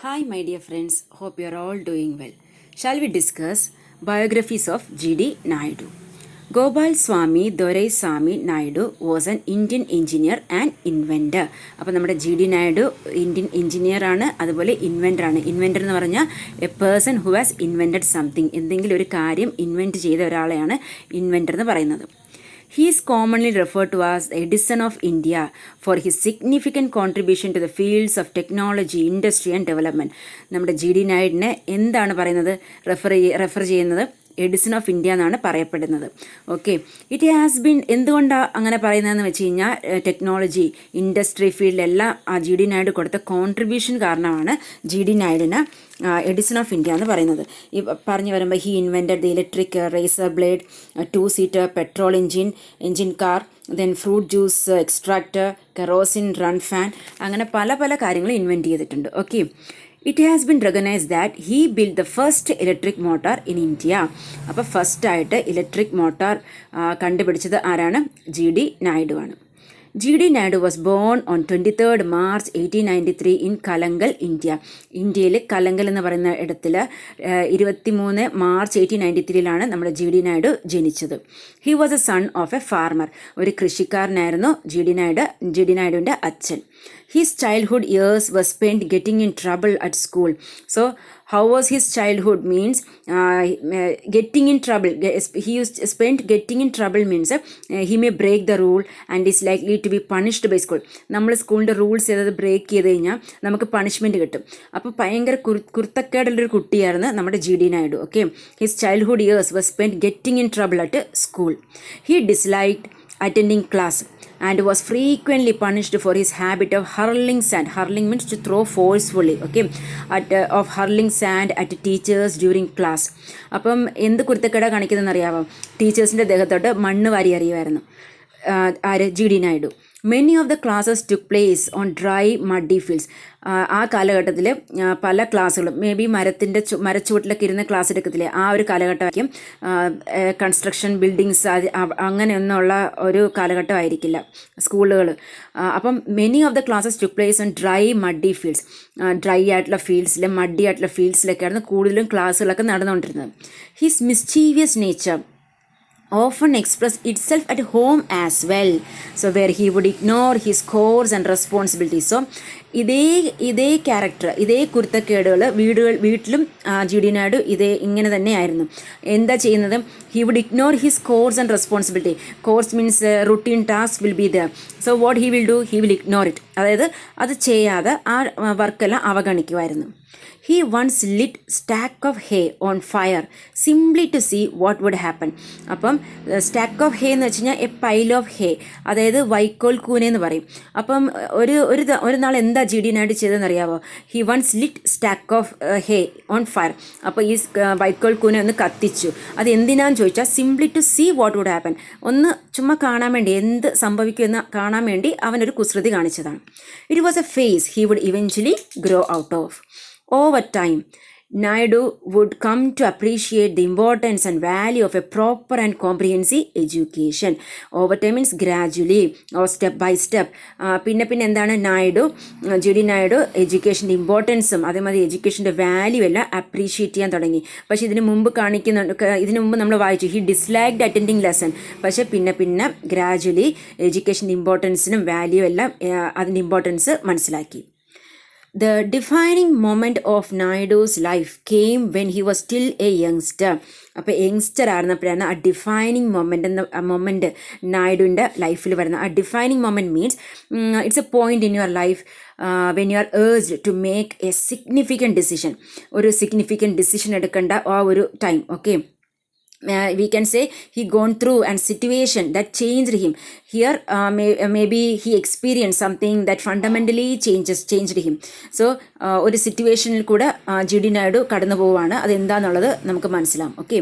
Hi, my dear friends. Hope you are all doing well. Shall we discuss biographies of G.D. Naidu? Gopal Swami Doraisamy Naidu was an Indian engineer and inventor. അപ്പോൾ നമ്മുടെ G.D. Naidu Indian engineer ആണ്, അതുപോലെ ഇൻവെൻ്റർ ആണ്. ഇൻവെൻ്റർ എന്ന് പറഞ്ഞാൽ a person who has invented something, എന്തെങ്കിലും ഒരു കാര്യം ഇൻവെൻറ്റ് ചെയ്ത ഒരാളെയാണ് ഇൻവെൻ്റർ എന്ന് പറയുന്നത്. He is commonly referred to as Edison of India for his significant contribution to the fields of technology, industry and development. നമ്മുടെ G.D. Naiduവിനെ എന്താണ് പറയുന്നത്, റെഫർ ചെയ്യുന്നത് എഡിസൺ ഓഫ് ഇന്ത്യ എന്നാണ് പറയപ്പെടുന്നത്. ഓക്കെ, ഇറ്റ് ഹാസ് ബീൻ, എന്തുകൊണ്ടാണ് അങ്ങനെ പറയുന്നതെന്ന് വെച്ച് കഴിഞ്ഞാൽ ടെക്നോളജി, ഇൻഡസ്ട്രി ഫീൽഡിലെല്ലാം ആ G.D. Naidu കൊടുത്ത കോൺട്രിബ്യൂഷൻ കാരണമാണ് G.D. Naiduവിന് എഡിസൺ ഓഫ് ഇന്ത്യ എന്ന് പറയുന്നത്. ഈ പറഞ്ഞു വരുമ്പോൾ he invented the electric razor blade, 2-seater petrol engine car, then fruit juice extractor, kerosene run fan, അങ്ങനെ പല പല കാര്യങ്ങൾ ഇൻവെൻറ്റ് ചെയ്തിട്ടുണ്ട്. Okay, it has been recognized that he build the first electric motor in India. അപ്പോൾ ഫസ്റ്റായിട്ട് electric motor കണ്ടുപിടിച്ചത് ആരാണ്? G.D. Naidu ആണ്. G.D. Naidu was born on 23rd March 1893 in Kalangal, India. ഇന്ത്യയിൽ കലങ്കൽ എന്ന് പറയുന്ന ഇടത്തിൽ 23 മാർച്ച് 1893 നമ്മുടെ G.D. Naidu ജനിച്ചത്. He was a son of A farmer. ഒരു കൃഷിക്കാരനായിരുന്നു G.D. Naiduവിൻ്റെ അച്ഛൻ. His childhood years were spent getting in trouble at school. So, how was his childhood? Means getting in trouble. He spent getting in trouble means he may break the rule and is likely to be punished by school. നമ്മൾ സ്കൂളിൻ്റെ rules ചെയ്തത് break ചെയ്ത് കഴിഞ്ഞാൽ നമുക്ക് punishment കിട്ടും. അപ്പോൾ ഭയങ്കര കുരുത്തക്കേടുള്ളൊരു കുട്ടിയായിരുന്നു നമ്മുടെ G.D. Naidu. Okay, his childhood years were spent getting in trouble at school. He disliked attending class and was frequently punished for his habit of hurling sand. Hurling means to throw forcefully. Okay, of hurling sand at teachers during class. അപ്പം എന്ത് കുരുത്തക്കേടാ കാണിക്കുന്നതെന്ന് അറിയാമോ? ടീച്ചേഴ്സിൻ്റെ ദേഹത്തോട്ട് മണ്ണ് വാരി എറിയുമായിരുന്നു ആര്? G.D. Naidu. Many of the classes took place on dry muddy fields. ആ കാലഘട്ടത്തിൽ പല ക്ലാസ്സുകളും മേ ബി മരച്ചുവട്ടിലൊക്കെ ഇരുന്ന് ക്ലാസ് എടുക്കത്തില്ലേ, ആ ഒരു കാലഘട്ടമായിരിക്കും. കൺസ്ട്രക്ഷൻ ബിൽഡിങ്സ് അങ്ങനെയൊന്നുള്ള ഒരു കാലഘട്ടമായിരിക്കില്ല സ്കൂളുകൾ. അപ്പം many of the classes took place on dry muddy fields. Dry ആയിട്ടുള്ള ഫീൽഡ്സിൽ, മഡ്ഡി ആയിട്ടുള്ള ഫീൽഡ്സിലൊക്കെയായിരുന്നു കൂടുതലും ക്ലാസ്സുകളൊക്കെ നടന്നുകൊണ്ടിരുന്നത്. His mischievous nature often expressed itself at home as well, so where he would ignore his chores and responsibilities. So ഇതേ character, ഇതേ കുരുത്തക്കേടുകൾ വീട്ടിലും G.D. Naidu ഇങ്ങനെ തന്നെയായിരുന്നു. എന്താ ചെയ്യുന്നത്? He would ignore his course and responsibility. Course means routine task will be there. So what he will do? He will ignore it. അതായത് അത് ചെയ്യാതെ ആ വർക്കെല്ലാം അവഗണിക്കുമായിരുന്നു. He once lit stack of hay on fire simply to see what would happen. അപ്പം stack of ഹേ എന്ന് വെച്ച് കഴിഞ്ഞാൽ എ പൈൽ ഓഫ് ഹേ, അതായത് വൈക്കോൽ കൂന എന്ന് പറയും. അപ്പം ഒരു നാൾ എന്താ G.D. Naidu ചെയ്തതെന്ന് അറിയാമോ? He once lit stack of hay on fire. അപ്പോൾ ഈ വൈക്കോൽ കൂന ഒന്ന് കത്തിച്ചു. അത് എന്തിനാന്ന് ചോദിച്ചാൽ simply to see what would happen, ഒന്ന് ചുമ്മാ കാണാൻ വേണ്ടി, എന്ത് സംഭവിക്കുമെന്ന് കാണാൻ വേണ്ടി അവനൊരു കുസൃതി കാണിച്ചതാണ്. It was a phase he would eventually grow out of. Over time, Naidu would come to appreciate the importance and value of a proper and comprehensive education. Over time means gradually or step by step. പിന്നെ എന്താണ് G.D. Naidu എഡ്യൂക്കേഷൻ്റെ ഇമ്പോർട്ടൻസും അതേമാതിരി എഡ്യൂക്കേഷൻ്റെ value എല്ലാം appreciate ചെയ്യാൻ തുടങ്ങി. പക്ഷേ ഇതിന് മുമ്പ് നമ്മൾ വായിച്ചു ഹി ഡിസ്ലൈക്ഡ് അറ്റൻഡിങ് ലെസൺ. പക്ഷേ പിന്നെ ഗ്രാജുവലി എഡ്യൂക്കേഷൻ്റെ ഇമ്പോർട്ടൻസിനും വാല്യൂ എല്ലാം അതിൻ്റെ ഇമ്പോർട്ടൻസ് മനസ്സിലാക്കി. The defining moment of Naidu's life came when he was still a youngster. അപ്പോൾ യങ്സ്റ്റർ ആയിരുന്നപ്പോഴാണ് ആ ഡിഫൈനിങ് മൊമെൻ്റ് നായിഡുവിൻ്റെ ലൈഫിൽ വരുന്നത്. ആ defining moment means it's a point in your life when you are urged to make a significant decision. ഒരു significant decision എടുക്കേണ്ട ആ ഒരു time. Okay, we can say he gone through and situation that changed him. Here maybe he experienced something that fundamentally changed him. So ഒരു സിറ്റുവേഷനിൽ കൂടെ G.D. Naidu കടന്നു പോവുകയാണ്. അതെന്താണെന്നുള്ളത് നമുക്ക് മനസ്സിലാവും. Okay,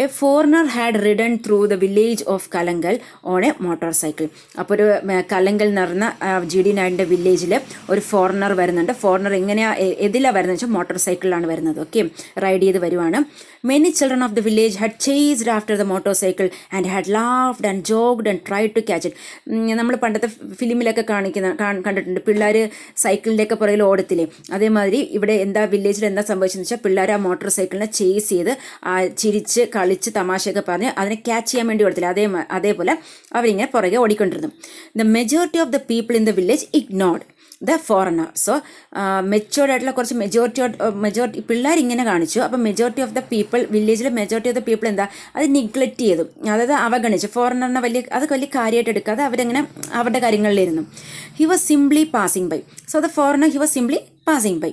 a foreigner had ridden through the village of Kalangal on a motor cycle. അപ്പോൾ ഒരു കലങ്കൽ എന്ന് പറഞ്ഞ G.D. Naiduവിൻ്റെ വില്ലേജിൽ ഒരു ഫോറിനർ വരുന്നുണ്ട്. ഫോറിനർ എതിലാണ് വരുന്നത് വെച്ചാൽ മോട്ടോർ സൈക്കിളിലാണ് വരുന്നത്. ഓക്കെ, റൈഡ് ചെയ്ത് വരുവാണ്. Many children of the village had chased after the motor cycle and had laughed and jogged and tried to catch it. നമ്മൾ പണ്ടത്തെ ഫിലിമിലൊക്കെ കണ്ടിട്ടുണ്ട്, പിള്ളേർ സൈക്കിളിൻ്റെയൊക്കെ പുറകിൽ ഓടത്തില്ലേ, അതേമാതിരി ഇവിടെ എന്താ വില്ലേജിൽ എന്താ സംഭവിച്ചതെന്ന് വെച്ചാൽ പിള്ളേർ ആ മോട്ടോർ സൈക്കിളിനെ ചേസ് ചെയ്ത് ചിരിച്ച് കളിച്ച് തമാശയൊക്കെ പറഞ്ഞ് അതിനെ ക്യാച്ച് ചെയ്യാൻ വേണ്ടി കൊടുത്തില്ല. അതേപോലെ അവരിങ്ങനെ പുറകെ ഓടിക്കൊണ്ടിരുന്നു. The majority of the people in the village ignored the foreigner. So matured ആയിട്ടുള്ള കുറച്ച് മെജോറിറ്റി പിള്ളേർ ഇങ്ങനെ കാണിച്ചു. അപ്പം മെജോറിറ്റി ഓഫ് ദ പീപ്പിൾ വില്ലേജിലെ മെജോറിറ്റി ഓഫ് ദ പീപ്പിൾ എന്താ അത് നിഗ്ലക്റ്റ് ചെയ്തു, അതായത് അവഗണിച്ചു. ഫോറിനറിനെ അത് വലിയ കാര്യമായിട്ട് എടുക്കാതെ അവരങ്ങനെ അവരുടെ കാര്യങ്ങളിലിരുന്നു. He was simply passing by. So the foreigner he was simply passing by.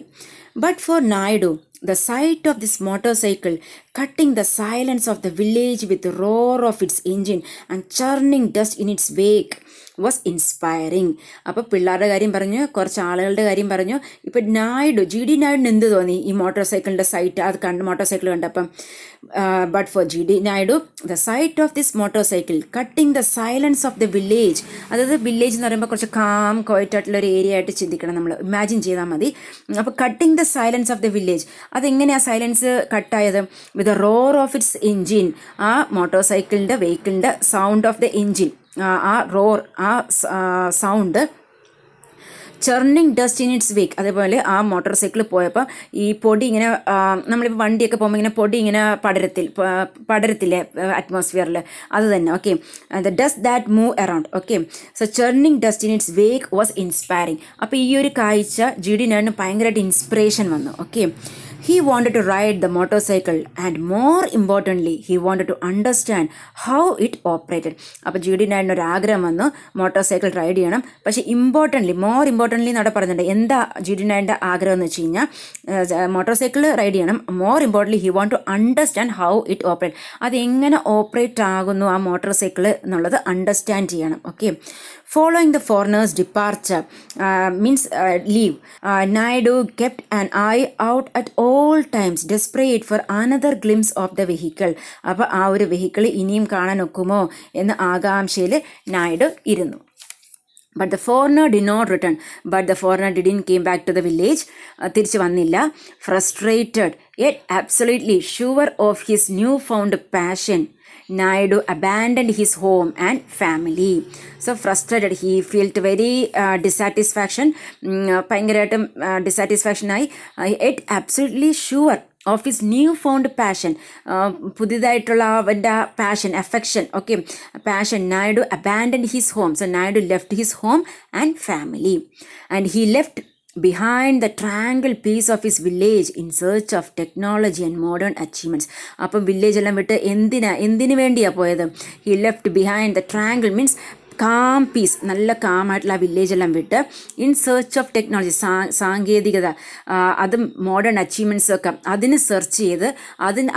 But for Naidu the sight of this motorcycle cutting the silence of the village with the roar of its engine and churning dust in its wake was inspiring. അപ്പോൾ പിള്ളേരുടെ കാര്യം പറഞ്ഞു, കുറച്ച് ആളുകളുടെ കാര്യം പറഞ്ഞു. ഇപ്പം G.D. നായിഡുവിന് എന്ത് തോന്നി ഈ മോട്ടോർ സൈക്കിളിൻ്റെ സൈറ്റ് അത് മോട്ടോർ സൈക്കിൾ കണ്ടപ്പം? But for G.D. Naidu the sight of this motorcycle cutting the silence of the village, അതായത് വില്ലേജ് എന്ന് പറയുമ്പോൾ കുറച്ച് കാം ക്വയറ്റായിട്ടുള്ള ഒരു ഏരിയ ആയിട്ട് ചിന്തിക്കണം, നമ്മൾ ഇമാജിൻ ചെയ്താൽ മതി. അപ്പോൾ cutting the silence of the village, അതെങ്ങനെയാണ് സൈലൻസ് കട്ടായത്? With roar of its engine, ആ മോട്ടോർ സൈക്കിളിൻ്റെ വെഹിക്കിളിൻ്റെ സൗണ്ട് ഓഫ് ദ എൻജിൻ, ആ റോർ, ആ sound. Churning dust in its wake, അതേപോലെ ആ മോട്ടോർ സൈക്കിൾ പോയപ്പോൾ ഈ പൊടി ഇങ്ങനെ നമ്മളിപ്പോൾ വണ്ടിയൊക്കെ പോകുമ്പോൾ ഇങ്ങനെ പൊടി ഇങ്ങനെ പടരത്തില്ലേ അറ്റ്മോസ്ഫിയറിൽ, അത് തന്നെ. Okay, the dust that move around. Okay, so churning dust in its wake was inspiring. അപ്പോൾ ഈ ഒരു കാഴ്ച G.D. നായിഡുവിന് ഭയങ്കരമായിട്ട് ഇൻസ്പിറേഷൻ വന്നു. Okay, he wanted to ride the motorcycle and more importantly he wanted to understand how it operated. അപ്പോൾ G.D. നായിഡുവിന് ഒരു ആഗ്രഹം വന്നു മോട്ടോർ സൈക്കിൾ റൈഡ് ചെയ്യണം. പക്ഷേ മോർ ഇമ്പോർട്ടൻ്റ്ലി എന്നവിടെ പറയുന്നുണ്ട്. എന്താ G.D. നായിഡുവിൻ്റെ ആഗ്രഹം എന്ന് വെച്ച് കഴിഞ്ഞാൽ മോട്ടോർ സൈക്കിൾ റൈഡ് ചെയ്യണം. More importantly he want to understand how it operate, അത് എങ്ങനെ ഓപ്പറേറ്റ് ആകുന്നു ആ മോട്ടോർ സൈക്കിൾ എന്നുള്ളത് അണ്ടർസ്റ്റാൻഡ് ചെയ്യണം. Okay, following the foreigner's departure, leave, Naidu kept an eye out at all times, desperate for another glimpse of the vehicle. അപ്പോൾ ആ ഒരു vehicle ഇനിയും കാണാൻ ഒക്കുമോ എന്ന് ആകാംക്ഷയിൽ നായിഡു ഇരുന്നു. But the foreigner did not return. But the foreigner didn't came back to the village. തിരിച്ചു വന്നില്ല. Frustrated yet absolutely sure of his newfound passion, Naidu abandoned his home and family. So frustrated, he felt very dissatisfaction, ഭയങ്കരമായിട്ടും dissatisfaction ആയി. Yet absolutely sure of his new found passion, പുതിയതായിട്ടുള്ള അവൻ്റെ passion, affection. Okay, passion. Naidu abandoned his home. So Naidu left his home and family, and he left behind the tranquil peace of his village in search of technology and modern achievements. അപ്പം village എല്ലാം വിട്ട് എന്തിനു വേണ്ടിയാണ് പോയത്? He left behind the tranquil means calm peace, നല്ല കാമായിട്ടുള്ള ആ വില്ലേജെല്ലാം വിട്ട് ഇൻ സെർച്ച് ഓഫ് ടെക്നോളജി, സാങ്കേതികത, അതും മോഡേൺ അച്ചീവ്മെൻറ്റ്സ് ഒക്കെ അതിന് സെർച്ച് ചെയ്ത്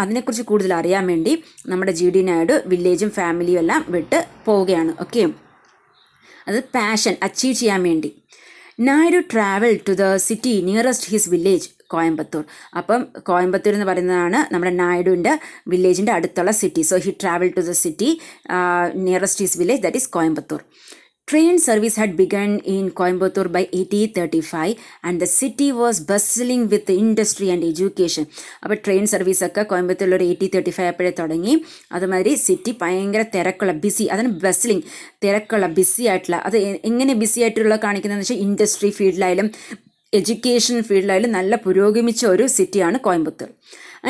അതിനെക്കുറിച്ച് കൂടുതൽ അറിയാൻ വേണ്ടി നമ്മുടെ G.D. നായിഡു വില്ലേജും ഫാമിലിയും എല്ലാം വിട്ട് പോവുകയാണ്. ഓക്കെ, അത് പാഷൻ അച്ചീവ് ചെയ്യാൻ വേണ്ടി. Naidu travel to the city nearest his village, Coimbatore. അപ്പം കോയമ്പത്തൂർ എന്ന് പറയുന്നതാണ് നമ്മുടെ നായിഡുവിൻ്റെ വില്ലേജിൻ്റെ അടുത്തുള്ള city. So he travel to the city nearest his village, that is Coimbatore. Train service had begun in Coimbatore by 1835 and the city was bustling with industry and education. അപ്പോൾ train സർവീസൊക്കെ കോയമ്പത്തൂരിൽ ഒരു 1835 ആയപ്പോഴേ തുടങ്ങി. അതുമാതിരി സിറ്റി ഭയങ്കര തിരക്കുള്ള ബിസി, അതിന് ബസ്ലിംഗ്, തിരക്കുള്ള BC ആയിട്ടുള്ള, അത് എങ്ങനെ ബിസി ആയിട്ടുള്ള കാണിക്കുന്നതെന്ന് വെച്ചാൽ ഇൻഡസ്ട്രി ഫീൽഡിലായാലും എഡ്യൂക്കേഷൻ ഫീൽഡിലായാലും നല്ല പുരോഗമിച്ച ഒരു സിറ്റിയാണ് Coimbatore.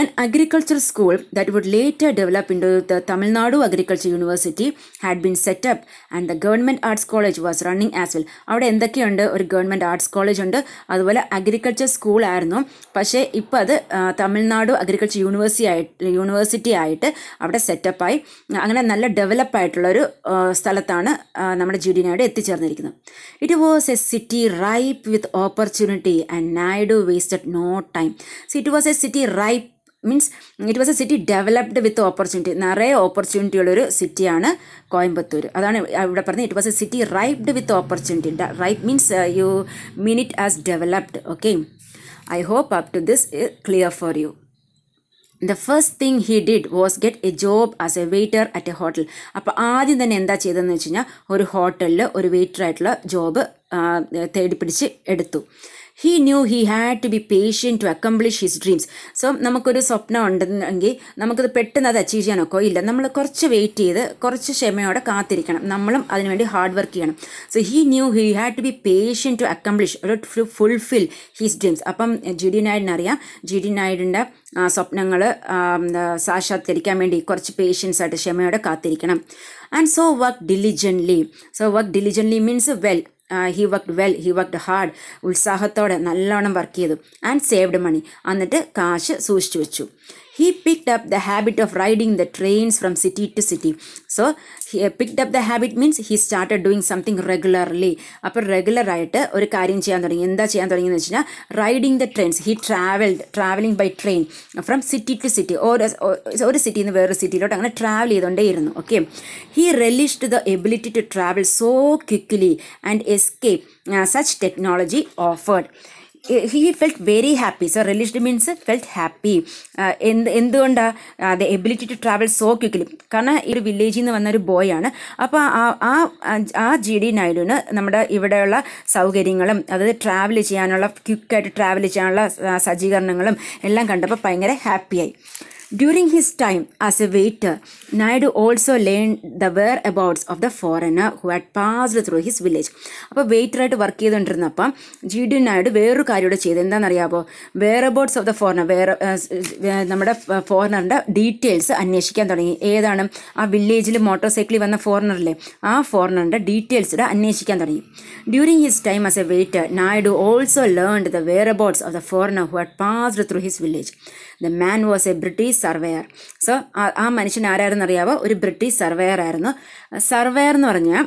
An agricultural school that would later develop into the Tamil Nadu Agriculture University had been set up and the Government Arts College was running as well. അവിടെ എന്തൊക്കെയുണ്ട്? ഒരു ഗവൺമെൻറ് ആർട്സ് കോളേജ് ഉണ്ട്, അതുപോലെ agriculture school ആയിരുന്നു. പക്ഷേ ഇപ്പോൾ അത് Tamil Nadu agriculture university ആയിട്ട് അവിടെ സെറ്റപ്പായി. അങ്ങനെ നല്ല ഡെവലപ്പായിട്ടുള്ളൊരു സ്ഥലത്താണ് നമ്മുടെ G.D. നായിഡു എത്തിച്ചേർന്നിരിക്കുന്നത്. It was a city ripe with opportunity and Naidu wasted no time. So it was a city ripe means it was a city developed with opportunity, നിറയെ ഓപ്പർച്യൂണിറ്റി ഉള്ളൊരു സിറ്റിയാണ് കോയമ്പത്തൂർ. അതാണ് ഇവിടെ പറഞ്ഞത്. It was a city ripe with opportunity. Ripe means you mean it as developed. Okay, I hope up to this clear for you. The first thing he did was get a job as a waiter at a hotel. അപ്പോൾ ആദ്യം തന്നെ എന്താ ചെയ്തതെന്ന് വെച്ച് കഴിഞ്ഞാൽ ഒരു ഹോട്ടലിൽ ഒരു വെയിറ്ററായിട്ടുള്ള ജോബ് തേടി പിടിച്ച് എടുത്തു. He knew he had to be patient to accomplish his dreams. So നമുക്കൊരു സ്വപ്നം ഉണ്ടെങ്കിൽ നമുക്കത് പെട്ടെന്ന് അത് അച്ചീവ് ചെയ്യാനൊക്കെ ഇല്ല. നമ്മൾ കുറച്ച് വെയിറ്റ് ചെയ്ത് കുറച്ച് ക്ഷമയോടെ കാത്തിരിക്കണം. നമ്മളും അതിനുവേണ്ടി ഹാർഡ് വർക്ക് ചെയ്യണം. So he knew he had to be patient to accomplish to fulfil his dreams. അപ്പം G.D. നായിഡിനറിയാം G.D. നായിഡിൻ്റെ സ്വപ്നങ്ങൾ സാക്ഷാത്കരിക്കാൻ വേണ്ടി കുറച്ച് പേഷ്യൻസ് ആയിട്ട് ക്ഷമയോടെ കാത്തിരിക്കണം. And so work diligently means well. He worked hard. ഉത്സാഹത്തോടെ നല്ലോണം വർക്ക് ചെയ്തു. And saved money. എന്നിട്ട് കാശ് സൂക്ഷിച്ചു വെച്ചു. He picked up the habit of riding the trains from city to city. So, he picked up the habit means he started doing something regularly. അപ്പോൾ റെഗുലറായിട്ട് ഒരു കാര്യം ചെയ്യാൻ തുടങ്ങി. എന്താ ചെയ്യാൻ തുടങ്ങിയെന്ന് വെച്ച് കഴിഞ്ഞാൽ riding the trains. He travelling by train from city to city. ഒരു സിറ്റിയിൽ നിന്ന് വേറൊരു സിറ്റിയിലോട്ട് അങ്ങനെ ട്രാവൽ ചെയ്തുകൊണ്ടേയിരുന്നു. Okay. He relished the ability to travel so quickly and escape such technology offered. He felt very happy. So relished means felt happy. എന്തുകൊണ്ടാണ് the ability to travel so quickly? കാരണം ഈ ഒരു വില്ലേജിൽ നിന്ന് വന്നൊരു ബോയാണ്. അപ്പോൾ ആ G.D. നായിഡുവിന് നമ്മുടെ ഇവിടെയുള്ള സൗകര്യങ്ങളും അതായത് ട്രാവൽ ചെയ്യാനുള്ള ക്വിക്കായിട്ട് ട്രാവൽ ചെയ്യാനുള്ള സജ്ജീകരണങ്ങളും എല്ലാം കണ്ടപ്പോൾ ഭയങ്കര ഹാപ്പിയായി. During his time as a waiter, Naidu also learned the whereabouts of the foreigner who had passed through his village. അപ്പോൾ വെയിറ്ററായിട്ട് വർക്ക് ചെയ്തുകൊണ്ടിരുന്നപ്പം G.D. നായിഡു വേറൊരു കാര്യം കൂടെ ചെയ്ത്. എന്താണെന്നറിയാമോ? വെയറബൌട്ട്സ് ഓഫ് ദ ഫോറിനർ, നമ്മുടെ ഫോറിനറിൻ്റെ ഡീറ്റെയിൽസ് അന്വേഷിക്കാൻ തുടങ്ങി. ഏതാണ്? ആ വില്ലേജിൽ മോട്ടോർ സൈക്കിളിൽ വന്ന ഫോറിനറില്ലേ, ആ ഫോറിനറിൻ്റെ ഡീറ്റെയിൽസ് അന്വേഷിക്കാൻ തുടങ്ങി. During his time as a waiter, Naidu also learned the whereabouts of the foreigner who had passed through his village. The man was a British surveyor. So ആ മനുഷ്യൻ ആരായിരുന്നു അറിയാവോ? ഒരു ബ്രിട്ടീഷ് സർവേയർ ആയിരുന്നു. സർവേയർ എന്ന് പറഞ്ഞാൽ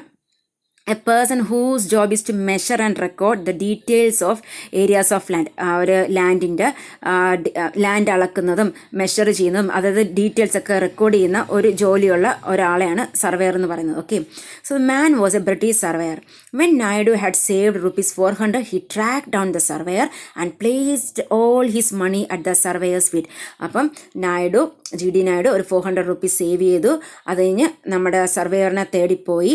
a person whose job is to measure and record the details of areas of land. ഒരു land അളക്കുന്നതും മെഷർ ചെയ്യുന്നതും അതായത് ഡീറ്റെയിൽസ് ഒക്കെ റെക്കോർഡ് ചെയ്യുന്ന ഒരു ജോലിയുള്ള ഒരാളെയാണ് സർവേയർ എന്ന് പറയുന്നത്. Okay. So the man was A British surveyor. When Naidu had saved ₹400, he tracked down the surveyor and placed all his money at the surveyor's feet. അപ്പം G.D. നായിഡു ഒരു ₹400 സേവ് ചെയ്തു. അത് കഴിഞ്ഞ് നമ്മുടെ സർവേയറിനെ തേടിപ്പോയി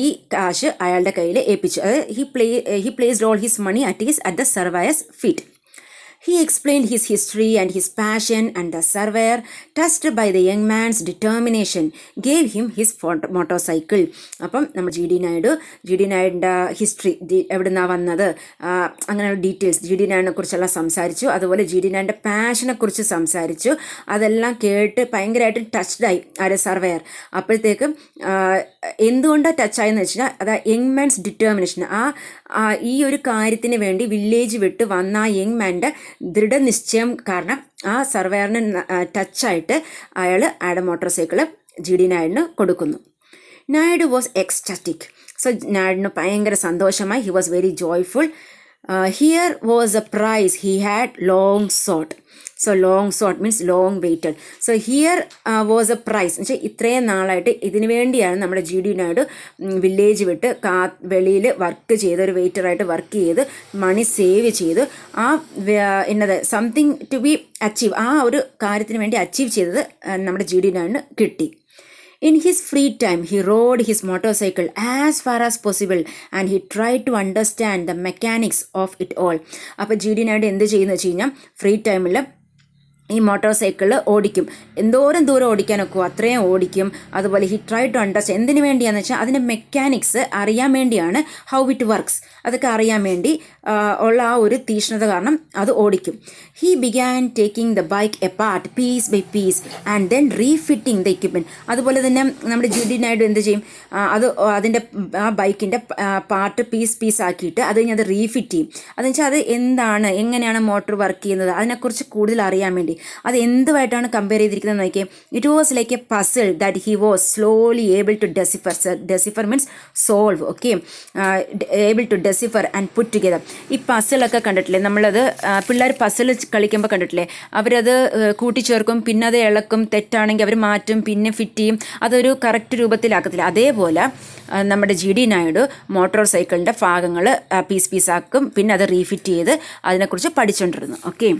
ഈ കാശ് അയാളുടെ കയ്യിൽ ഏൽപ്പിച്ചു. അതായത് he placed all his money at the surveyor's feet. He explained his history and his passion, and the surveyor, touched by the young man's determination, gave him his motorcycle. അപ്പം നമ്മൾ G.D. നായിഡിൻ്റെ ഹിസ്റ്ററി, എവിടെ നിന്നാണ് വന്നത്, അങ്ങനെയുള്ള details G.D. നായിഡിനെ കുറിച്ചെല്ലാം സംസാരിച്ചു. അതുപോലെ G.D. നായിഡിൻ്റെ പാഷനെ കുറിച്ച് സംസാരിച്ചു. അതെല്ലാം കേട്ട് ഭയങ്കരമായിട്ട് ടച്ച്ഡായി ആര് സർവേയർ. അപ്പോഴത്തേക്കും എന്തുകൊണ്ടാണ് ടച്ചായെന്ന് വെച്ചാൽ അത് യങ് മാൻസ് ഡിറ്റർമിനേഷൻ. ഈ ഒരു കാര്യത്തിന് വേണ്ടി വില്ലേജ് വിട്ട് വന്ന ആ യങ് മാൻ്റെ ദൃഢനിശ്ചയം കാരണം ആ സർവേയറിന് ടച്ചായിട്ട് അയാളുടെ മോട്ടോർ സൈക്കിള് G.D. നായിഡിന് കൊടുക്കുന്നു. Naidu was ecstatic. സോ നായിഡിന് ഭയങ്കര സന്തോഷമായി. He was very joyful. Here was a prize he had long sought. So long sought means long waited. So here was a prize എന്ന് വെച്ചാൽ ഇത്രയും നാളായിട്ട് ഇതിനു വേണ്ടിയാണ് നമ്മുടെ G.D. നായിഡു വില്ലേജ് വിട്ട് വെളിയിൽ വർക്ക് ചെയ്ത് ഒരു വെയിറ്ററായിട്ട് വർക്ക് ചെയ്ത് മണി സേവ് ചെയ്ത് സംതിങ് ടു ബി അച്ചീവ്, ആ ഒരു കാര്യത്തിന് വേണ്ടി അച്ചീവ് ചെയ്തത് നമ്മുടെ G.D. നായിഡിന് കിട്ടി. In his free time, he rode his motorcycle as far as possible and he tried to understand the mechanics of it all. അപ്പോൾ G.D. നായിഡു എന്ത് ചെയ്യുന്നു വെച്ച് കഴിഞ്ഞാൽ ഫ്രീ ടൈമിൽ ഈ മോട്ടോർ സൈക്കിൾ ഓടിക്കും. എന്തോരം ദൂരം ഓടിക്കാനൊക്കെ അത്രയും ഓടിക്കും. അതുപോലെ ഹി ട്രൈ ടു അണ്ടർസ്റ്റാൻഡ്. എന്തിനു വേണ്ടിയാണെന്ന് വെച്ചാൽ അതിൻ്റെ മെക്കാനിക്സ് അറിയാൻ വേണ്ടിയാണ്, ഹൗ ഇറ്റ് വർക്ക്സ് അതൊക്കെ അറിയാൻ വേണ്ടി ഉള്ള ആ ഒരു തീഷ്ണത കാരണം അത് ഓടിക്കും. He began taking the bike apart piece by piece and then refitting the equipment. അതുപോലെ തന്നെ നമ്മുടെ G.D. നായിഡു എന്ത് ചെയ്യും, അതിൻ്റെ ആ ബൈക്കിൻ്റെ പാർട്ട് പീസ് ആക്കിയിട്ട് അത് കഴിഞ്ഞ് അത് റീഫിറ്റ് ചെയ്യും. അതെന്ന് വെച്ചാൽ അത് എന്താണ്, എങ്ങനെയാണ് മോട്ടോർ വർക്ക് ചെയ്യുന്നത് അതിനെക്കുറിച്ച് കൂടുതൽ അറിയാൻ വേണ്ടി. അത് എന്തുമായിട്ടാണ് കമ്പയർ ചെയ്തിരിക്കുന്നത് നോക്കിയേ. It was like a puzzle that he was slowly able to decipher means solve. Okay. Able to decipher and put together. ഈ പസിലൊക്കെ കണ്ടിട്ടില്ലേ, നമ്മളത് പിള്ളേർ പസിൽ കളിക്കുമ്പോൾ കണ്ടിട്ടില്ലേ, അവരത് കൂട്ടിച്ചേർക്കും, പിന്നെ അത് ഇളക്കും, തെറ്റാണെങ്കിൽ അവർ മാറ്റും, പിന്നെ ഫിറ്റ് ചെയ്യും, അതൊരു കറക്റ്റ് രൂപത്തിലാക്കത്തില്ല. അതേപോലെ നമ്മുടെ G.D. നായിഡു മോട്ടോർ സൈക്കിളിൻ്റെ ഭാഗങ്ങൾ പീസാക്കും, പിന്നെ അത് റീഫിറ്റ് ചെയ്ത് അതിനെക്കുറിച്ച് പഠിച്ചുകൊണ്ടിരുന്നു. Okay.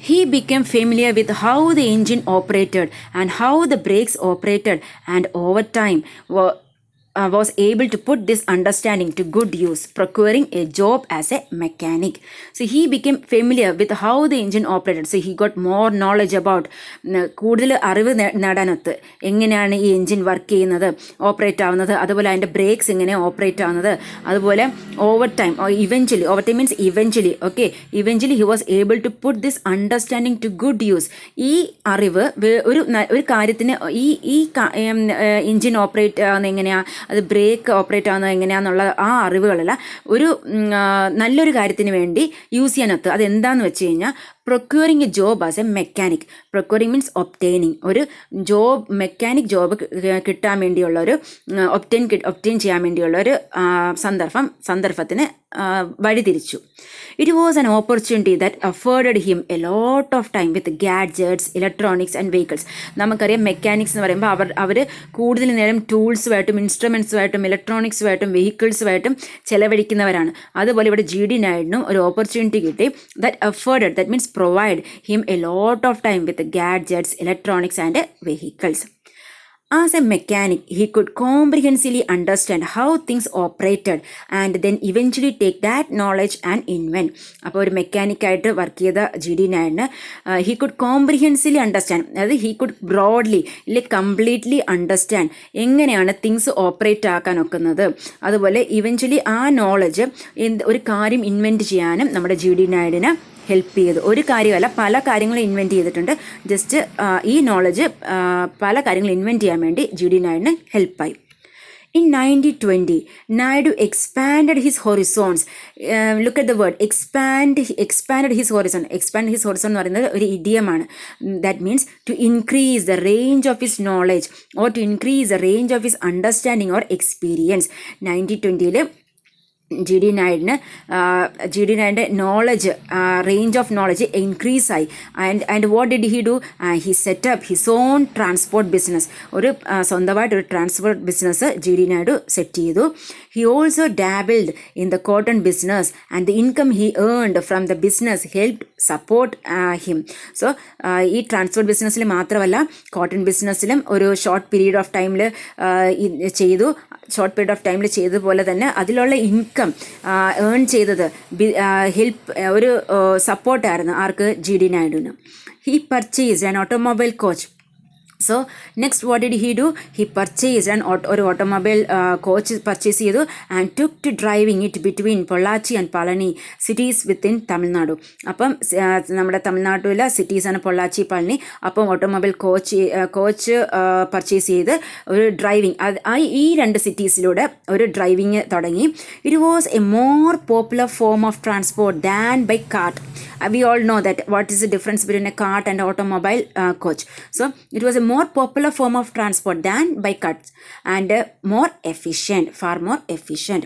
He became familiar with how the engine operated and how the brakes operated, and over time was able to put this understanding to good use, procuring a job as a mechanic. So he became familiar with how the engine operated. So he got more knowledge about കൂടുതൽ അറിവ് നേടാനൊത്ത് എങ്ങനെയാണ് ഈ engine work ചെയ്യുന്നത്, operate ആവുന്നത്, അതുപോലെ അതിൻ്റെ breaks എങ്ങനെ operate ആവുന്നത്, അതുപോലെ over time means eventually he was able to put this understanding to good use. ഈ അറിവ് ഒരു കാര്യത്തിന് ഈ എൻജിൻ ഓപ്പറേറ്റ് ആവുന്നത് എങ്ങനെയാണ്, അത് ബ്രേക്ക് ഓപ്പറേറ്റ് ആവുന്നത് എങ്ങനെയാണെന്നുള്ള ആ അറിവുകളെല്ലാം ഒരു നല്ലൊരു കാര്യത്തിന് വേണ്ടി യൂസ് ചെയ്യാനൊത്ത് അതെന്താണെന്ന് വെച്ച് കഴിഞ്ഞാൽ procuring A job as A mechanic. Procuring means obtaining, ഒരു മെക്കാനിക് ജോബ് കിട്ടാൻ വേണ്ടിയുള്ള ഒരു ഒബ്റ്റെയിൻ ചെയ്യാൻ വേണ്ടിയുള്ള ഒരു സന്ദർഭത്തിന് വഴിതിരിച്ചു. It was an opportunity that afforded him a lot of time with gadgets, electronics and vehicles. നമുക്കറിയാം മെക്കാനിക്സ് എന്ന് പറയുമ്പോൾ അവർ കൂടുതൽ നേരം ടൂൾസുമായിട്ടും ഇൻസ്ട്രുമെൻസുമായിട്ടും ഇലക്ട്രോണിക്സുമായിട്ടും വെഹിക്കിൾസുമായിട്ടും ചെലവഴിക്കുന്നവരാണ്. അതുപോലെ ഇവിടെ G.D. നായിഡിനും ഒരു ഓപ്പർച്യൂണിറ്റി കിട്ടി. that means provide him a lot of time with gadgets, electronics and vehicles. As a mechanic, he could comprehensively understand how things operated and then eventually take that knowledge and invent. അപ്പോൾ ഒരു മെക്കാനിക്കായിട്ട് work ചെയ്ത G.D. നായിഡിന് he could comprehensively understand, അതായത് he could broadly completely understand എങ്ങനെയാണ് things operate ആക്കാൻ ഒക്കുന്നത്. അതുപോലെ eventually ആ knowledge ഒരു കാര്യം ഇൻവെൻറ്റ് ചെയ്യാനും നമ്മുടെ G.D. നായിഡിന് ഹെൽപ്പ് ചെയ്തു. ഒരു കാര്യമല്ല, പല കാര്യങ്ങളും ഇൻവെൻറ്റ് ചെയ്തിട്ടുണ്ട്. ജസ്റ്റ് ഈ നോളജ് പല കാര്യങ്ങൾ ഇൻവെൻറ്റ് ചെയ്യാൻ വേണ്ടി G.D. നായിഡിന് ഹെൽപ്പായി. In 1920, Naidu expanded his horizons. Look at the word expanded his horizon. Expand his horizon എന്ന് പറയുന്നത് ഒരു ഇഡിയമാണ്. That means to increase the range of his knowledge or to increase the range of his understanding or experience. 1920 G.D. നായിഡിൻ്റെ knowledge range of knowledge increase ആയി. And what did he do? He set up his own transport business. ഒരു സ്വന്തമായിട്ടൊരു transport business G.D. Naidu set ചെയ്തു. He also dabbled in the cotton business and the income he earned from the business helped support him. So ഈ transport ബിസിനസ്സിൽ മാത്രമല്ല, cotton ബിസിനസ്സിലും ഒരു short period of ടൈമിൽ ചെയ്തതുപോലെ തന്നെ അതിലുള്ള ഇൻകം ഏൺ ചെയ്തത് ഒരു സപ്പോർട്ടായിരുന്നു ആർക്ക്? G.D. നായിഡുവിന്. He purchased an automobile coach. So next what did he do? He purchased ഒരു ഓട്ടോമൊബൈൽ കോച്ച് പർച്ചേസ് ചെയ്തു and took to driving it between Pollachi and Palani cities within Tamil Nadu. അപ്പം നമ്മുടെ തമിഴ്നാട്ടിലെ സിറ്റീസാണ് പൊള്ളാച്ചി, പളനി. അപ്പം ഓട്ടോമൊബൈൽ കോച്ച് പർച്ചേസ് ചെയ്ത് ഒരു driving ഈ രണ്ട് സിറ്റീസിലൂടെ ഒരു ഡ്രൈവിങ് തുടങ്ങി. It was a more popular form of transport than by cart. We all know that what is the difference between a cart and automobile coach. So it was a more popular form of transport than by carts and more efficient, far more efficient.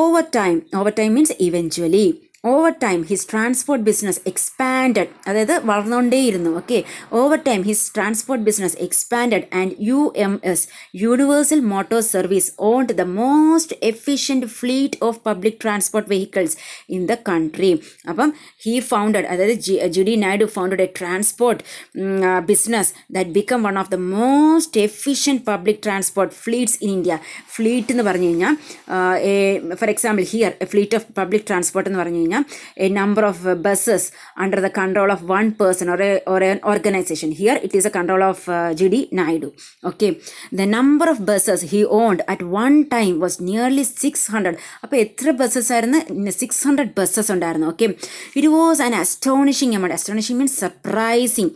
Over time means eventually. Over time his transport business expanded. അതായത് വളർന്നുകൊണ്ടേയിരുന്നു. Okay, over time his transport business expanded and UMS universal motor service owned the most efficient fleet of public transport vehicles in the country. അപ്പം he founded, അതായത് G.D. Naidu founded a transport business that become one of the most efficient public transport fleets in India. Fleet എന്ന് പറഞ്ഞു കഴിഞ്ഞാൽ for example here a fleet of public transport എന്ന് പറഞ്ഞു കഴിഞ്ഞാൽ a number of buses under the control of one person or an organization. Here it is a control of G.D. Naidu. Okay, the number of buses he owned at one time was nearly 600. അപ്പോൾ എത്ര buses ആയിരുന്നു? 600 buses ഉണ്ടായിരുന്നു. Okay, it was an astonishing amount. Astonishing means surprising.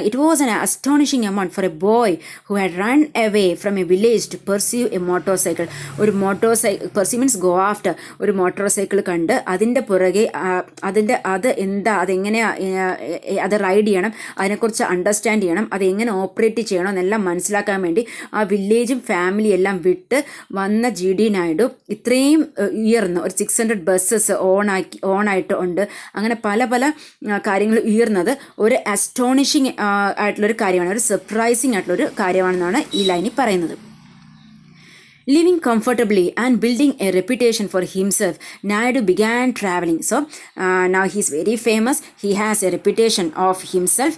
It was an astonishing amount for a boy who had run away from a village to pursue a motorcycle. ഒരു pursue means go after. ഒരു motor കണ്ട് അതിൻ്റെ പുറകെ അത് ride ചെയ്യണം, അതിനെക്കുറിച്ച് understand ചെയ്യണം, അതെങ്ങനെ ഓപ്പറേറ്റ് ചെയ്യണം എന്നെല്ലാം മനസ്സിലാക്കാൻ വേണ്ടി ആ വില്ലേജും ഫാമിലി എല്ലാം വിട്ട് വന്ന G.D. നായിഡു ഇത്രയും ഉയർന്നു. ഒരു 600 ബസ്സസ് ഓണായിട്ട് ഉണ്ട്. അങ്ങനെ പല പല കാര്യങ്ങൾ ഉയർന്നത് ഒരു അസ്റ്റോണിഷിംഗ് ആയിട്ടുള്ളൊരു കാര്യമാണ്, ഒരു സർപ്രൈസിങ് ആയിട്ടുള്ളൊരു കാര്യമാണെന്നാണ് ഈ ലൈനിൽ പറയുന്നത്. Living comfortably and building a reputation for himself, Naidu began traveling. So now he is very famous. He has a reputation of himself.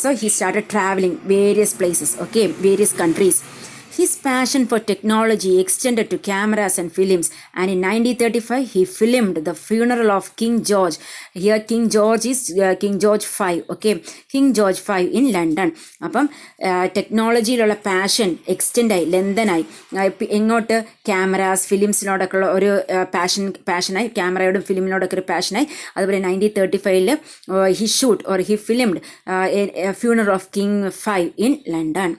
So he started traveling various places, okay, various countries. His passion for technology extended to cameras and films, and in 1935 he filmed the funeral of King George. Here King George is King George V, okay, King George V in London. അപ്പം ടെക്നോളജിയിലുള്ള passion എക്സ്റ്റെൻഡായി ലെന്തനായി എങ്ങോട്ട് cameras ഫിലിംസിനോടൊക്കെ ഉള്ള ഒരു പാഷനായി ക്യാമറയോടും ഫിലിമിനോടൊക്കെ ഒരു പാഷനായി. അതുപോലെ 1935 he shoot or he filmed funeral of king V in London.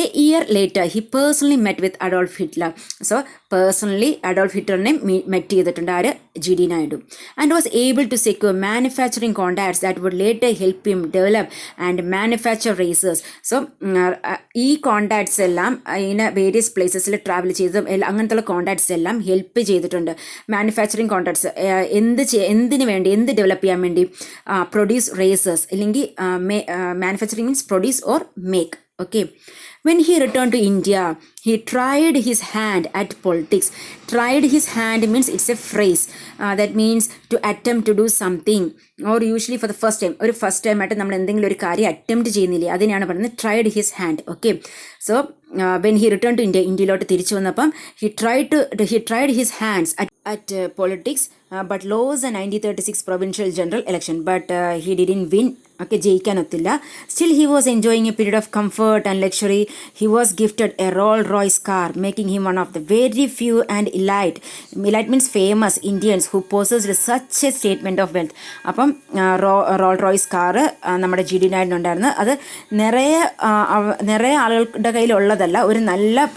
A year later, he personally met with Adolf Hitler. So, personally, Adolf Hitler met ചെയ്തിട്ടുണ്ട് ആര്, G.D. Naidu, and was able to secure manufacturing contacts that would later help him develop and manufacture racers. So, ഈ contacts എല്ലാം ഇങ്ങനെ various പ്ലേസസിൽ travel ചെയ്ത് അങ്ങനത്തെ contacts എല്ലാം help ചെയ്തിട്ടുണ്ട്. Manufacturing contacts എന്തിനു വേണ്ടി, എന്ത് ഡെവലപ്പ് ചെയ്യാൻ വേണ്ടി, പ്രൊഡ്യൂസ് റേസേഴ്സ് അല്ലെങ്കിൽ manufacturing means produce or make. Okay. When he returned to India, he tried his hand at politics. Tried his hand means it's a phrase that means to attempt to do something, or usually for the first time. ഒരു first time ആയിട്ട് നമ്മൾ എന്തെങ്കിലും ഒരു കാര്യം attempt ചെയ്യുന്നില്ലേ, അതിനാണ് പറയുന്നത് tried his hand. Okay. So when he returned to India, ഇന്ത്യയിലോട്ട് തിരിച്ചു വന്നപ്പം he tried his hands at politics, but lost the 1936 provincial general election. But he didn't win. Okay, ജയിക്കാനൊത്തില്ല. Still he was enjoying a period of comfort and luxury. He was gifted a Rolls-Royce car, making him one of the very few and elite means famous Indians who possessed such a statement of wealth. അപ്പം Rolls-Royce car നമ്മുടെ G.D. Naidu ഉണ്ടായിരുന്നു. അത് നിറയെ ആളുകളുടെ കയ്യിലുള്ളതല്ല, ഒരു നല്ല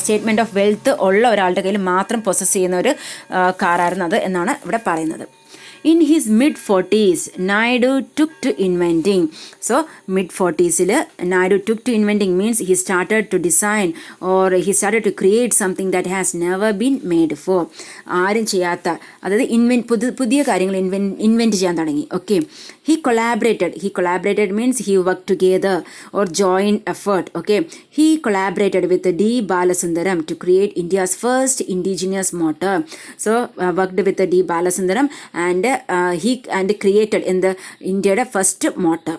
statement of wealth ഉള്ള ഒരാളുടെ കയ്യിൽ മാത്രം പൊസസ് ചെയ്യുന്ന ഒരു കാറായിരുന്നു അത് എന്നാണ് ഇവിടെ പറയുന്നത്. In his mid-40s, Naidu took to inventing. So, mid-40s, Naidu took to inventing means he started to design or he started to create something that has never been made before. ആരും ചെയ്യാത്ത, അതായത് പുതിയ കാര്യങ്ങൾ ഇൻവെൻറ്റ് ചെയ്യാൻ തുടങ്ങി. Okay. He collaborated means he worked together or joint effort. Okay. He collaborated with D. Balasundaram to create India's first indigenous motor. So, worked with D. Balasundaram and he created in the India's first motor.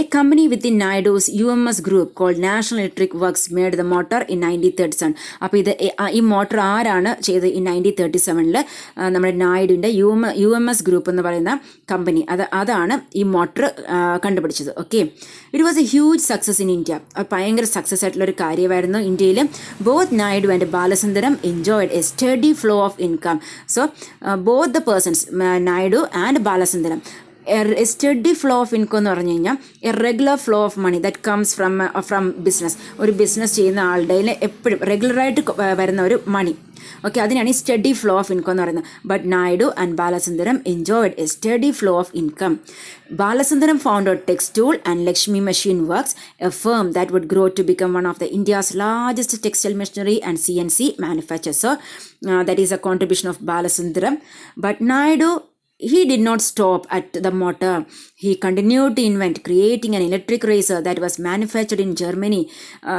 A company within Naidu's UMS group called National Electric Works made the motor in 1937. അപ്പോൾ ഈ motor ആരാണ് ചെയ്ത് in 1937 നമ്മുടെ നായിഡുവിൻ്റെ UMS group എന്ന് പറയുന്ന company അതാണ് ഈ motor കണ്ടുപിടിച്ചത്. Okay. It was a huge success in India. ഭയങ്കര സക്സസ് ആയിട്ടുള്ള ഒരു കാര്യമായിരുന്നു ഇന്ത്യയിൽ. Both Naidu and Balasundaram enjoyed a steady flow of income. So both the persons Naidu and Balasundaram a steady flow of income എന്ന് പറഞ്ഞു കഴിഞ്ഞാൽ a regular flow of money that comes from business. ഒരു business ചെയ്യുന്ന ആളുടെ എപ്പോഴും റെഗുലറായിട്ട് വരുന്ന ഒരു മണി. ഓക്കെ, അതിനാണ് ഈ സ്റ്റഡി ഫ്ലോ ഓഫ് ഇൻകം എന്ന് പറയുന്നത്. But Naidu and Balasundaram enjoyed a steady flow of income. Balasundaram founded Textile and Lakshmi Machine Works, a firm that would grow to become one of the India's largest textile machinery and CNC manufacturers. So that is a contribution of Balasundaram. But Naidu, he did not stop at the motor. He continued to invent, creating an electric razor that was manufactured in Germany.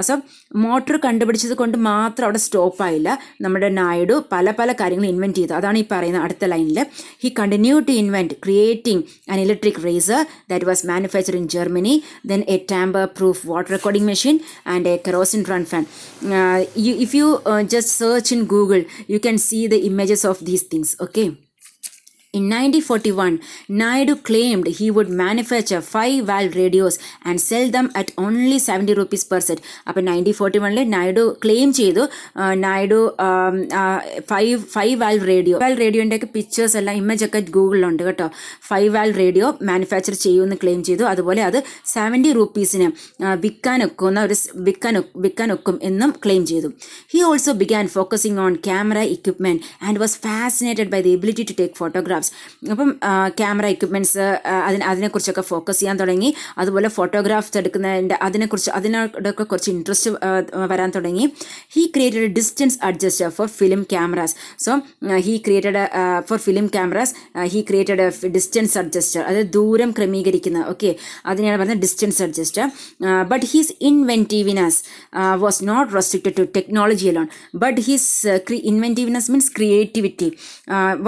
So, motor കണ്ടുപിടിച്ചത് കൊണ്ട് മാത്രം അവിടെ സ്റ്റോപ്പായില്ല. നമ്മുടെ നായിഡു പല കാര്യങ്ങൾ invent ചെയ്തു. അതാണ് ഈ പറയുന്ന അടുത്ത ലൈനിൽ. He continue to invent creating an electric razor that was manufactured in Germany, then a tamper proof water recording machine and a kerosene run fan. If you just search in Google, you can see the images of these things. Okay. In 1941, Naidu claimed he would manufacture 5-valve radios and sell them at only 70 rupees per set. അപ്പോൾ 1941 Naidu claim ചെയ്തു Naidu 5-valve റേഡിയോൻ്റെയൊക്കെ pictures എല്ലാം image ഒക്കെ ഗൂഗിളിലുണ്ട് കേട്ടോ. 5-valve radio manufacture ചെയ്യുമെന്ന് claim ചെയ്തു. അതുപോലെ അത് 70 rupeesന് വിൽക്കാനൊക്കും എന്നും ക്ലെയിം ചെയ്തു. He also began focusing on camera equipment and was fascinated by the ability to take photographs. അപ്പം ക്യാമറ എക്യുപ്മെൻറ്റ്സ് അതിനെക്കുറിച്ചൊക്കെ ഫോക്കസ് ചെയ്യാൻ തുടങ്ങി. അതുപോലെ ഫോട്ടോഗ്രാഫ്സ് എടുക്കുന്നതിൻ്റെ അതിനോടൊക്കെ കുറച്ച് ഇൻട്രസ്റ്റ് വരാൻ തുടങ്ങി. He created a distance adjuster for film cameras. So he created for film cameras he created a distance adjuster, അതായത് ദൂരം ക്രമീകരിക്കുന്ന. ഓക്കെ, അതിനെയാണ് പറയുന്നത് distance adjuster. But his inventiveness was not restricted to technology alone, but his inventiveness means creativity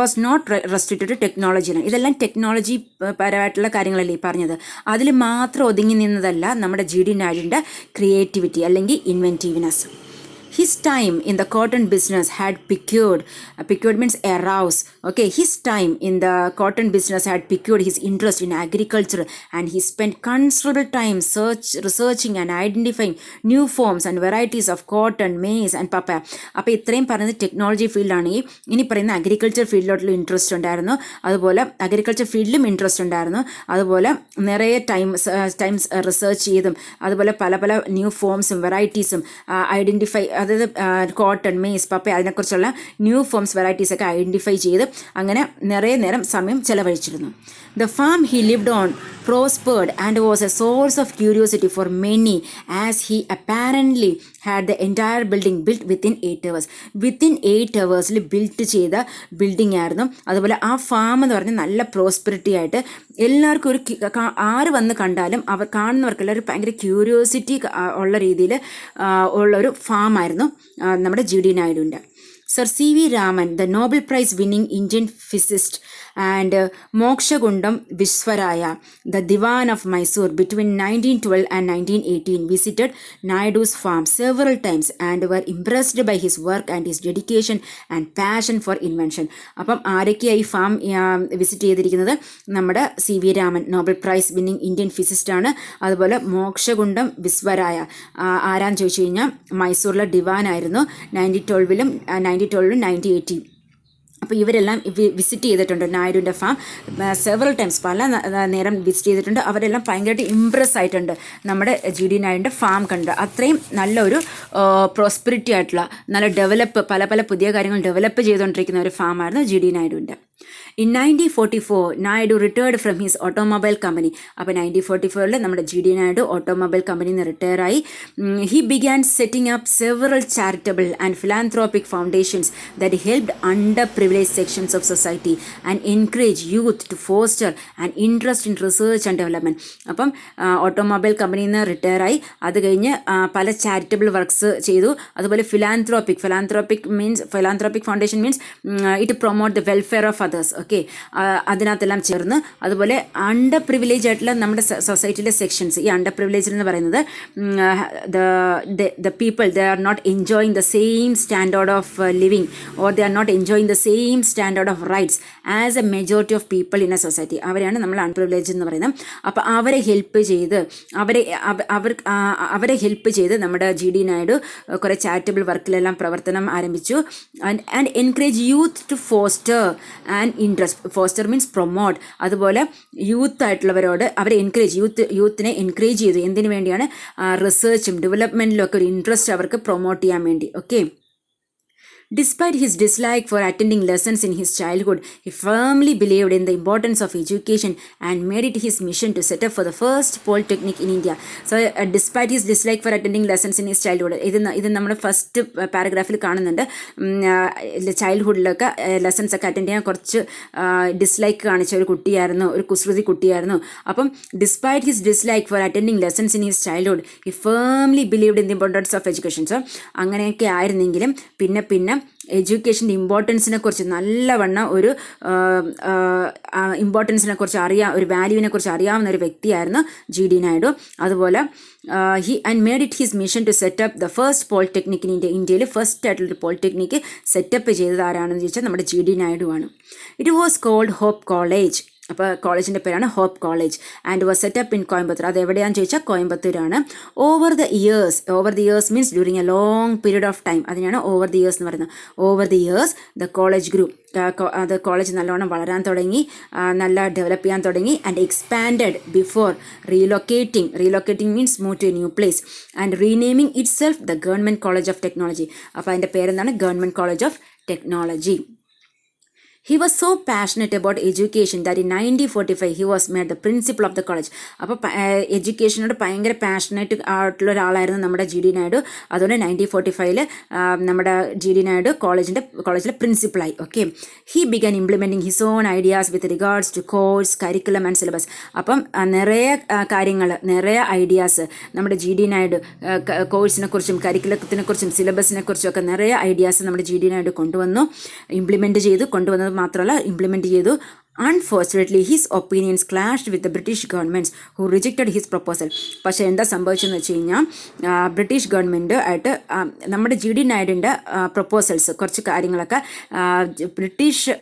was not restricted to ടെക്നോളജിയാണ്. ഇതെല്ലാം technology പരമായിട്ടുള്ള കാര്യങ്ങളല്ലേ ഈ പറഞ്ഞത്. അതിൽ മാത്രം ഒതുങ്ങി നിന്നതല്ല നമ്മുടെ G.D. നായിഡുവിൻ്റെ ക്രിയേറ്റിവിറ്റി അല്ലെങ്കിൽ ഇൻവെൻറ്റീവ്നെസ്. his time in the cotton business had piqued means arouse, okay, his time in the cotton business had piqued his interest in agriculture, and he spent considerable time researching and identifying new forms and varieties of cotton, maize and papaya. അപ്പോൾ ഇത്രയും പറയുന്നത് technology ഫീൽഡാണെങ്കിൽ ഇനി പറയുന്ന agriculture ഫീൽഡിലോട്ടുള്ള interest ഉണ്ടായിരുന്നു, അതുപോലെ agriculture ഫീൽഡിലും interest ഉണ്ടായിരുന്നു, അതുപോലെ നിറയെ ടൈംസ് റിസർച്ച് ചെയ്തും അതുപോലെ പല പല ന്യൂ ഫോംസും വെറൈറ്റീസും ഐഡൻറ്റിഫൈ, അതായത് കോട്ടൺ, മെയ്സ്, പപ്പ അതിനെക്കുറിച്ചുള്ള ന്യൂ ഫോംസ് വെറൈറ്റീസൊക്കെ ഐഡൻറ്റിഫൈ ചെയ്ത് അങ്ങനെ നിറയെ നേരം സമയം ചെലവഴിച്ചിരുന്നു. The farm he lived on prospered and was a source of curiosity for many, as he apparently had the entire building built within 8 hours. Within 8 hours built ചെയ്ത building ആയിരുന്നു. അതുപോലെ ആ farm എന്ന് പറഞ്ഞാൽ നല്ല പ്രോസ്പെറിറ്റി ആയിട്ട് എല്ലാവർക്കും ഒരു ആര് വന്ന് കണ്ടാലും അവർ കാണുന്നവർക്കെല്ലാം ഒരു ഭയങ്കര ക്യൂരിയോസിറ്റി ഉള്ള രീതിയിൽ ഉള്ളൊരു ഫാമായിരുന്നു നമ്മുടെ ജി ഡി നായിഡുവിൻ്റെ. Sir C.V. Raman, the Nobel Prize winning Indian physicist, and Mokshagundam Viswaraya, the Diwan of Mysore, between 1912 and 1918, visited Naidu's farm several times and were impressed by his work and his dedication and passion for invention. അപ്പം ആരൊക്കെയായി farm visit ചെയ്തിരിക്കുന്നത്? നമ്മുടെ C V Raman, Nobel prize winning Indian ഫിസിസ്റ്റാണ്. അതുപോലെ മോക്ഷഗുണ്ടം വിശ്വരായ ആരാന്ന് ചോദിച്ചു കഴിഞ്ഞാൽ മൈസൂരിലെ ദിവാനായിരുന്നു. 1912 1918. അപ്പോൾ ഇവരെല്ലാം വിസിറ്റ് ചെയ്തിട്ടുണ്ട് നായിഡുവിൻ്റെ ഫാം സെവറൽ ടൈംസ്, പല നേരം വിസിറ്റ് ചെയ്തിട്ടുണ്ട്. അവരെല്ലാം ഭയങ്കരമായിട്ട് ഇമ്പ്രസ് ആയിട്ടുണ്ട് നമ്മുടെ ജി ഡി നായിഡുവിൻ്റെ ഫാം കണ്ട്. അത്രയും നല്ലൊരു പ്രോസ്പെരിറ്റി ആയിട്ടുള്ള നല്ല ഡെവലപ്പ്, പല പല പുതിയ കാര്യങ്ങൾ ഡെവലപ്പ് ചെയ്തുകൊണ്ടിരിക്കുന്ന ഒരു ഫാമായിരുന്നു G D നായിഡുവിൻ്റെ. In 1944, Naidu retired from his automobile company. അപ്പോൾ 1944 നമ്മുടെ ജി ഡി നായിഡു ഓട്ടോമൊബൈൽ കമ്പനിയിൽ നിന്ന് റിട്ടയർ ആയി. He began setting up several charitable and philanthropic foundations that helped underprivileged sections of society and encouraged youth to foster an interest in research and development. അപ്പം automobile കമ്പനിയിൽ നിന്ന് retire ആയി. അത് കഴിഞ്ഞ് പല ചാരിറ്റബിൾ വർക്ക്സ് ചെയ്തു. അതുപോലെ philanthropic foundation means it promote the welfare of others, okay, അതിനകത്തെല്ലാം ചേർന്ന്. അതുപോലെ അണ്ടർ പ്രിവിലേജ് ആയിട്ടുള്ള നമ്മുടെ സൊസൈറ്റിയിലെ സെക്ഷൻസ്, ഈ അണ്ടർ പ്രിവിലേജ് എന്ന് പറയുന്നത് the people they are not enjoying the same standard of living or they are not enjoying the same standard of rights as a majority of people in a society, അവരെയാണ് നമ്മൾ അൺപ്രിവിലേജ് എന്ന് പറയുന്നത്. അപ്പോൾ അവരെ help ചെയ്ത് നമ്മുടെ ജി ഡി നായിഡു കുറേ charitable വർക്കിലെല്ലാം പ്രവർത്തനം ആരംഭിച്ചു. And encourage youth to foster and interest. Foster means promote. അതുപോലെ യൂത്ത് ആയിട്ടുള്ളവരോട് അവരെ യൂത്തിനെ എൻകറേജ് ചെയ്തു. എന്തിനു വേണ്ടിയാണ്? റിസർച്ചും ഡെവലപ്മെൻറ്റിലും ഒക്കെ ഒരു ഇൻട്രസ്റ്റ് അവർക്ക് പ്രൊമോട്ട് ചെയ്യാൻ വേണ്ടി, okay. Despite his dislike for attending lessons in his childhood, he firmly believed in the importance of education and made it his mission to set up for the first polytechnic in India. So, despite his dislike for attending lessons in his childhood, ഇത് നമ്മുടെ first പാരഗ്രാഫിൽ കാണുന്നുണ്ട്. ചൈൽഡ്ഹുഡിലൊക്കെ lessons ഒക്കെ attend ചെയ്യാൻ കുറച്ച് dislike കാണിച്ച ഒരു കുട്ടിയായിരുന്നു, ഒരു കുസൃതി കുട്ടിയായിരുന്നു. അപ്പം despite his dislike for attending lessons in his childhood, he firmly believed in the importance of education. So അങ്ങനെയൊക്കെ ആയിരുന്നെങ്കിലും പിന്നെ എഡ്യൂക്കേഷൻ്റെ ഇമ്പോർട്ടൻസിനെ കുറിച്ച് നല്ലവണ്ണം ഒരു ഇമ്പോർട്ടൻസിനെ കുറിച്ച് ഒരു വാല്യൂവിനെ കുറിച്ച് അറിയാവുന്ന ഒരു വ്യക്തിയായിരുന്നു ജി ഡി നായിഡു. അതുപോലെ he and made it his mission to set up the first polytechnic in India. ഇന്ത്യയിൽ ഫസ്റ്റ് ആയിട്ടുള്ളൊരു പോളിടെക്നിക്ക് സെറ്റപ്പ് ചെയ്തത് ആരാണെന്ന് ചോദിച്ചാൽ നമ്മുടെ ജി ഡി നായിഡു ആണ്. It was called Hope College. അപ്പോൾ കോളേജിൻ്റെ പേരാണ് Hope College and was set up in Coimbatore. അത് എവിടെയാണെന്ന് ചോദിച്ചാൽ കോയമ്പത്തൂരാണ്. Over the years means during a long period of time, അതിനാണ് ഓവർ ദി ഇയേഴ്സ് എന്ന് പറയുന്നത്. Over the years the college grew, അത് കോളേജ് നല്ലോണം വളരാൻ തുടങ്ങി, നല്ല ഡെവലപ്പ് ചെയ്യാൻ തുടങ്ങി. And expanded before റീലൊക്കേറ്റിംഗ് means move to a new place and renaming it self the government college of technology. അപ്പോൾ അതിൻ്റെ പേരെന്താണ്? Government college of technology. He was so passionate about education that in 1945 he was made the principal of the college. അപ്പോൾ എഡ്യൂക്കേഷനോട് ഭയങ്കര passionate ആയിട്ടുള്ള ഒരാളായിരുന്നു നമ്മുടെ G D Naidu. അതുകൊണ്ട് 1945 നമ്മുടെ ജി ഡി നായിഡു കോളേജിലെ പ്രിൻസിപ്പളായി, okay. He began implementing his own ideas with regards to course, curriculum and syllabus. അപ്പം നിറയെ കാര്യങ്ങൾ, നിറയെ ഐഡിയാസ് നമ്മുടെ ജി ഡി നായിഡു കോഴ്സിനെ കുറിച്ചും കരിക്കുലത്തിനെ കുറിച്ചും സിലബസിനെ കുറിച്ചും ഒക്കെ നിറയെ ഐഡിയാസ് നമ്മുടെ ജി ഡി നായിഡു കൊണ്ടുവന്നു, ഇംപ്ലിമെൻറ്റ് ചെയ്തു. കൊണ്ടുവന്നത് മാത്രമല്ല ഇംപ്ലിമെൻറ്റ് ചെയ്തു. Unfortunately, his opinions clashed with the British governments who rejected his proposal. പക്ഷേ എന്താ സംഭവിച്ചെന്ന് വെച്ച് കഴിഞ്ഞാൽ ബ്രിട്ടീഷ് ഗവൺമെൻറ് ആയിട്ട് നമ്മുടെ G.D. നായിഡുവിൻ്റെ പ്രൊപ്പോസൽസ് കുറച്ച് കാര്യങ്ങളൊക്കെ ബ്രിട്ടീഷ്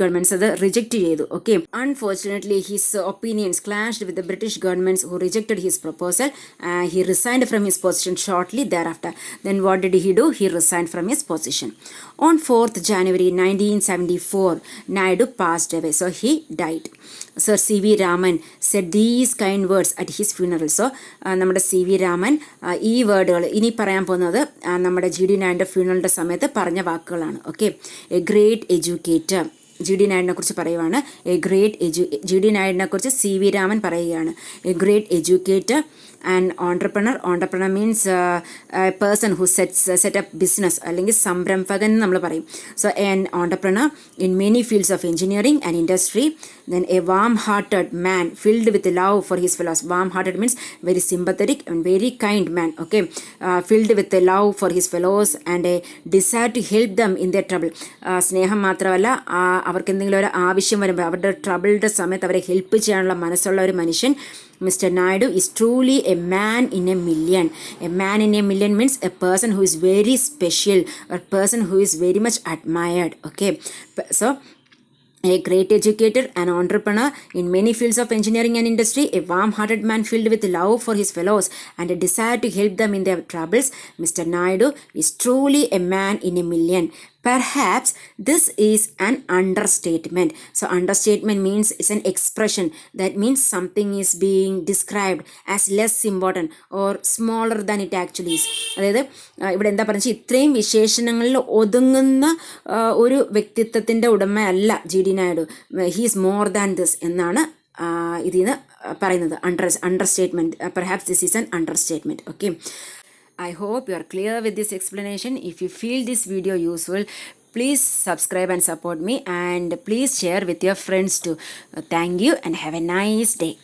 ഗവൺമെൻറ്സ് അത് റിജക്റ്റ് ചെയ്തു. Okay, unfortunately his opinions clashed with the British governments who rejected his proposal. He resigned from his position shortly thereafter. Then what did he do? He resigned from his position. On 4th January 1974, Naidu passed away. So he died. Sir C.V. Raman said these kind words at his funeral. So നമ്മുടെ C.V. Raman ഈ വേർഡുകൾ ഇനി പറയാൻ പോകുന്നത് നമ്മുടെ G.D. നായിഡുവിൻ്റെ ഫ്യൂണറലിൻ്റെ സമയത്ത് പറഞ്ഞ വാക്കുകളാണ്. Okay, A great educator G.D. നായിഡിനെ കുറിച്ച് പറയുവാണ്. G.D. നായിഡിനെ കുറിച്ച് C.V. രാമൻ പറയുകയാണ്. A great educator and entrepreneur means A person who set up business അല്ലെങ്കിൽ സംരംഭകൻ എന്ന് നമ്മൾ പറയും. So an entrepreneur in many fields of engineering and industry. Then a warm-hearted man filled with love for his fellows. Warm-hearted means very sympathetic and very kind man. Okay, filled with love for his fellows and a desire to help them in their trouble. സ്നേഹം മാത്രമല്ല, അവർക്ക് എന്തെങ്കിലും ഒരു ആവശ്യം വരുമ്പോൾ അവരുടെ ട്രബിളുടെ സമയത്ത് അവരെ ഹെൽപ്പ് ചെയ്യാനുള്ള മനസ്സുള്ള ഒരു മനുഷ്യൻ. Mr. Naidu is truly a man in a million. A man in a million means a person who is very special, a person who is very much admired. Okay, so a great educator, an entrepreneur in many fields of engineering and industry, a warm-hearted man filled with love for his fellows and a desire to help them in their troubles. Mr. Naidu is truly a man in a million. Perhaps this is an understatement. So understatement means it's an expression that means something is being described as less important or smaller than it actually is. അതായത് ഇവിടെ എന്താ പറയുക, ഇത്രയും വിശേഷണങ്ങളിൽ ഒതുങ്ങുന്ന ഒരു വ്യക്തിത്വത്തിൻ്റെ ഉടമയല്ല G.D. Naidu. He is more than this എന്നാണ് ഇതിൽ നിന്ന് പറയുന്നത്. Understatement. Perhaps this is an understatement. Okay, I hope you are clear with this explanation. If you feel this video useful, please subscribe and support me, and please share with your friends too. Thank you and have a nice day.